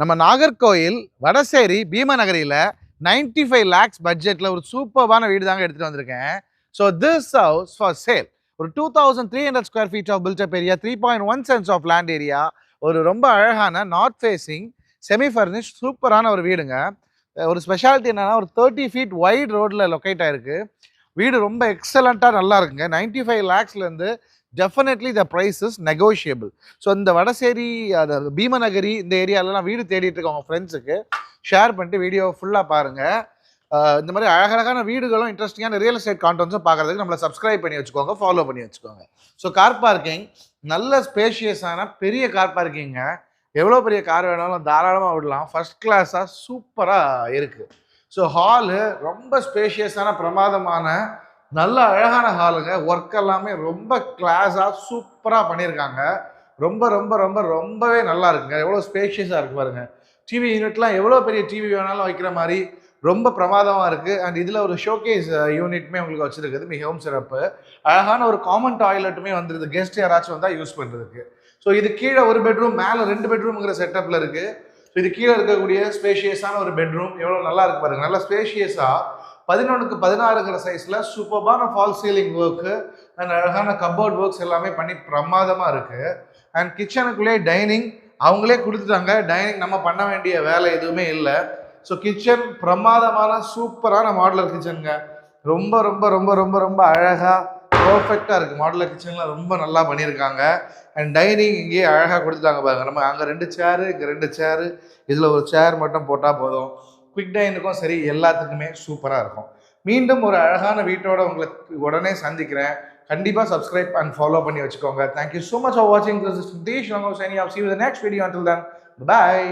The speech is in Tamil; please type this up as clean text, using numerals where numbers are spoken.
நம்ம நாகர்கோயில் வடசேரி பீமநகரியில் 95 lakhs பட்ஜெட்டில் ஒரு சூப்பர்பான வீடு தாங்க எடுத்துகிட்டு வந்திருக்கேன். So this house for sale. ஒரு 2300 square feet of built up area, 3.1 cents of land area, ஒரு ரொம்ப அழகான நார்த் ஃபேஸிங் செமி ஃபர்னிஷ் சூப்பரான ஒரு வீடுங்க. ஒரு ஸ்பெஷாலிட்டி என்னன்னா, ஒரு 30 feet வைட் ரோடில் லொக்கேட் ஆயிருக்கு. வீடு ரொம்ப எக்ஸலண்ட்டாக நல்லா இருக்குங்க. 95 lakhsலேருந்து definitely the price is negotiable. So இந்த வடசேரி, அதாவது பீமநகரி, இந்த ஏரியாலலாம் வீடு தேடிட்டு இருக்க உங்கள் ஃப்ரெண்ட்ஸுக்கு ஷேர் பண்ணிட்டு வீடியோ ஃபுல்லாக பாருங்கள். இந்த மாதிரி அழகழகான வீடுகளும் இன்ட்ரெஸ்டிங்கான ரியல் எஸ்டேட் கான்டென்ட்ஸும் பார்க்குறதுக்கு நம்மளை சப்ஸ்கிரைப் பண்ணி வச்சுக்கோங்க, ஃபாலோ பண்ணி வச்சுக்கோங்க. ஸோ கார் பார்க்கிங் நல்ல ஸ்பேஷியஸான பெரிய கார் பார்க்கிங்க. எவ்வளோ பெரிய கார் வேணாலும் தாராளமாக விடலாம். ஃபர்ஸ்ட் கிளாஸாக சூப்பராக இருக்குது. ஸோ ஹாலு ரொம்ப ஸ்பேஷியஸான பிரமாதமான நல்ல அழகான ஹாலுங்க. ஒர்க் எல்லாமே ரொம்ப கிளாஸாக சூப்பராக பண்ணியிருக்காங்க. ரொம்ப ரொம்ப ரொம்ப ரொம்பவே நல்லா இருக்குங்க. எவ்வளோ ஸ்பேஷியஸாக இருக்குது பாருங்கள். டிவி யூனிட்லாம் எவ்வளோ பெரிய டிவி வேணாலும் வைக்கிற மாதிரி ரொம்ப பிரமாதமாக இருக்குது. அண்ட் இதில் ஒரு ஷோகேஸ் யூனிட்மே உங்களுக்கு வச்சுருக்குது, மிகவும் சிறப்பு. அழகான ஒரு காமன் டாய்லெட்டுமே வந்துருது, கெஸ்ட் யாராச்சும் வந்தால் யூஸ் பண்ணுறதுக்கு. ஸோ இது கீழே ஒரு பெட்ரூம், மேலே 2 பெட்ரூம்ங்கிற செட்டப்பில் இருக்குது. ஸோ இது கீழே இருக்கக்கூடிய ஸ்பேஷியஸான ஒரு பெட்ரூம் எவ்வளோ நல்லா இருக்கு பாருங்கள். நல்லா ஸ்பேஷியஸாக 11க்கு 16ங்கிற சைஸில் சூப்பர்பான ஃபால் சீலிங் ஒர்க்கு அண்ட் அழகான கப்போர்ட் ஒர்க்ஸ் எல்லாமே பண்ணி பிரமாதமாக இருக்குது. அண்ட் கிச்சனுக்குள்ளே டைனிங் அவங்களே கொடுத்துட்டாங்க. டைனிங் நம்ம பண்ண வேண்டிய வேலை எதுவுமே இல்லை. ஸோ கிச்சன் பிரமாதமான சூப்பரான மாடுலர் கிச்சனுங்க. ரொம்ப ரொம்ப ரொம்ப ரொம்ப ரொம்ப அழகாக பர்ஃபெக்டாக இருக்குது. மாடுலர் கிச்சன்லாம் ரொம்ப நல்லா பண்ணியிருக்காங்க. அண்ட் டைனிங் இங்கேயே அழகாக கொடுத்துட்டாங்க பாருங்க. நம்ம அங்கே 2 சேரு, இங்கே 2 சேரு, இதில் ஒரு சேர் மட்டும் போட்டால் போதும். குவிக் டைனுக்கும் சரி, எல்லாத்துக்குமே சூப்பராக இருக்கும். மீண்டும் ஒரு அழகான வீட்டோட உங்களுக்கு உடனே சந்திக்கிறேன். கண்டிப்பாக சப்ஸ்கிரைப் அண்ட் ஃபாலோ பண்ணி வச்சுக்கோங்க. தேங்க்யூ ஸோ மச் ஃபார் வாட்சிங். This is Sathish. See you in the next video. Until then, bye.